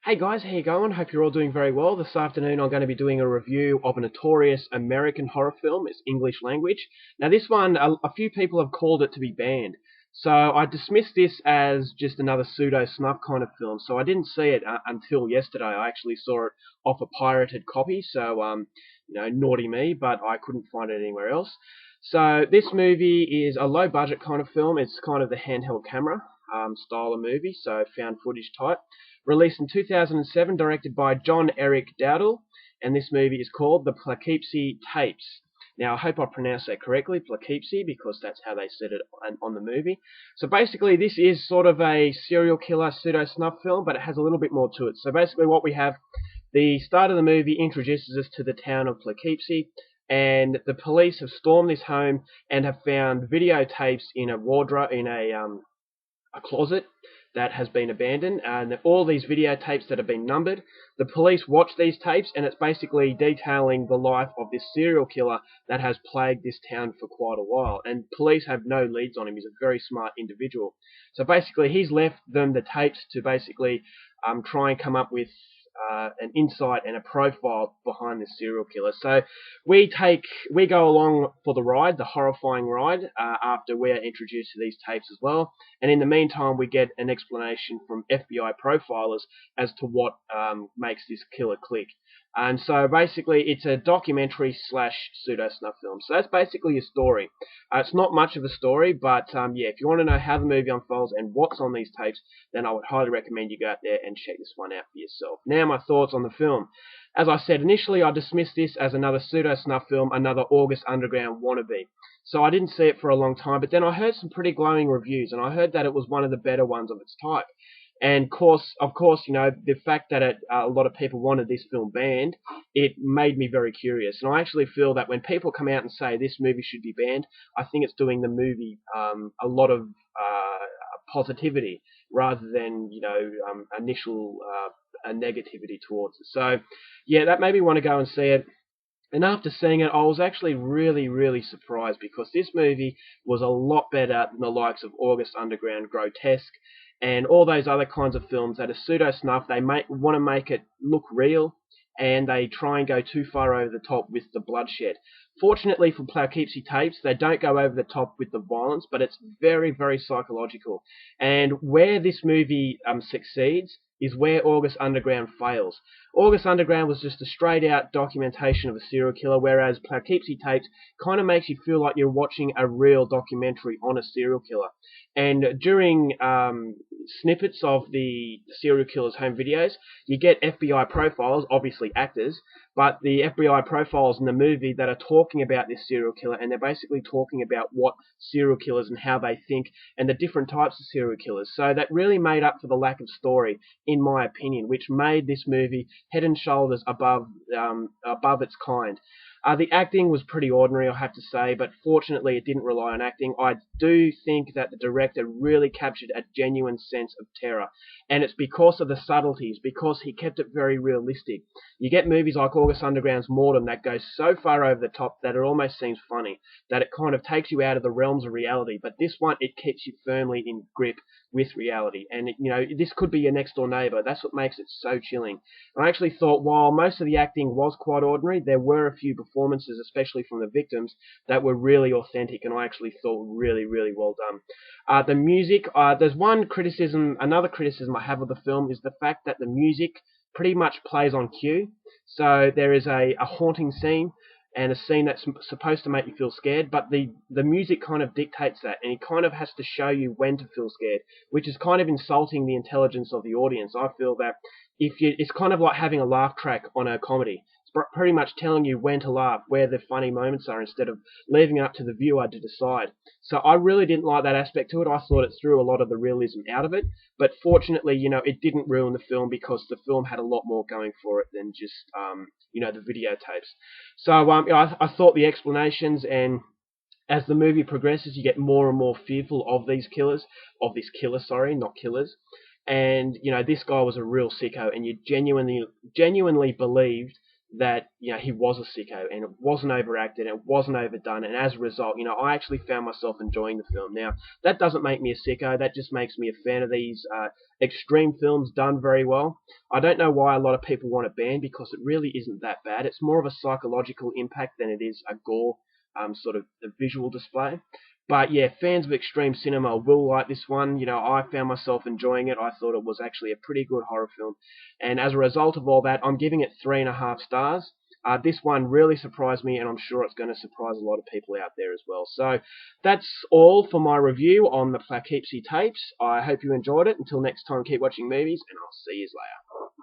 Hey guys, how you going? Hope you're all doing very well. This afternoon I'm going to be doing a review of a notorious American horror film. It's English language. Now this one, a few people have called it to be banned. So I dismissed this as just another pseudo-snuff kind of film. So I didn't see it until yesterday. I actually saw it off a pirated copy. So, naughty me, but I couldn't find it anywhere else. So this movie is a low-budget kind of film. It's kind of the handheld camera style of movie, so found footage type. Released in 2007, directed by John Eric Dowdle, and this movie is called The Poughkeepsie Tapes. Now, I hope I pronounced that correctly, Ploughkeepsie, because that's how they said it on the movie. So basically, this is sort of a serial killer pseudo-snuff film, but it has a little bit more to it. So basically what we have, the start of the movie introduces us to the town of Ploughkeepsie, and the police have stormed this home and have found videotapes in a wardrobe, in a closet that has been abandoned, and all these videotapes that have been numbered. The police watch these tapes, and it's basically detailing the life of this serial killer that has plagued this town for quite a while. And police have no leads on him. He's a very smart individual. So basically, he's left them the tapes to basically try and come up with an insight and a profile behind this serial killer. So we go along for the ride, the horrifying ride, after we're introduced to these tapes as well. And in the meantime, we get an explanation from FBI profilers as to what makes this killer click. And so basically, it's a documentary slash pseudo snuff film. So that's basically a story. It's not much of a story, but yeah, if you want to know how the movie unfolds and what's on these tapes, then I would highly recommend you go out there and check this one out for yourself. Now, my thoughts on the film. As I said initially, I dismissed this as another pseudo snuff film, another August Underground wannabe. So I didn't see it for a long time, but then I heard some pretty glowing reviews, and I heard that it was one of the better ones of its type. And of course, the fact that a lot of people wanted this film banned, it made me very curious. And I actually feel that when people come out and say this movie should be banned, I think it's doing the movie a lot of positivity rather than initial negativity towards it. So yeah, that made me want to go and see it. And after seeing it, I was actually really, really surprised, because this movie was a lot better than the likes of August Underground, Grotesque, and all those other kinds of films that are pseudo-snuff. They want to make it look real, and they try and go too far over the top with the bloodshed. Fortunately for Ploughkeepsie Tapes, they don't go over the top with the violence, but it's very, very psychological. And where this movie succeeds is where August Underground fails. August Underground was just a straight-out documentation of a serial killer, whereas Poughkeepsie Tapes kind of makes you feel like you're watching a real documentary on a serial killer. And during snippets of the serial killer's home videos, you get FBI profiles, obviously actors, but the FBI profiles in the movie that are talking about this serial killer, and they're basically talking about what serial killers and how they think, and the different types of serial killers. So that really made up for the lack of story, in my opinion, which made this movie head and shoulders above its kind. The acting was pretty ordinary, I have to say, but fortunately it didn't rely on acting. I do think that the director really captured a genuine sense of terror, and it's because of the subtleties, because he kept it very realistic. You get movies like August Underground's Mortem that goes so far over the top that it almost seems funny, that it kind of takes you out of the realms of reality, but this one, it keeps you firmly in grip with reality. And this could be your next door neighbor. That's what makes it so chilling. And I actually thought, while most of the acting was quite ordinary, there were a few performances, especially from the victims, that were really authentic, and I actually thought really, really well done. The music, there's another criticism I have of the film is the fact that the music pretty much plays on cue. So there is a haunting scene, and a scene that's supposed to make you feel scared, but the music kind of dictates that, and it kind of has to show you when to feel scared, which is kind of insulting the intelligence of the audience. I feel that it's kind of like having a laugh track on a comedy. It's pretty much telling you when to laugh, where the funny moments are, instead of leaving it up to the viewer to decide. So I really didn't like that aspect to it. I thought it threw a lot of the realism out of it, but fortunately, it didn't ruin the film, because the film had a lot more going for it than just the videotapes. So I thought the explanations, and as the movie progresses, you get more and more fearful of this killer, sorry, not killers. And this guy was a real sicko, and you genuinely believed that he was a sicko and it wasn't overacted and it wasn't overdone, and as a result, I actually found myself enjoying the film. Now, that doesn't make me a sicko. That just makes me a fan of these extreme films done very well. I don't know why a lot of people want it banned, because it really isn't that bad. It's more of a psychological impact than it is a gore sort of a visual display. But yeah, fans of extreme cinema will like this one. I found myself enjoying it. I thought it was actually a pretty good horror film. And as a result of all that, I'm giving it 3.5 stars. This one really surprised me, and I'm sure it's going to surprise a lot of people out there as well. So that's all for my review on the Poughkeepsie Tapes. I hope you enjoyed it. Until next time, keep watching movies, and I'll see you later.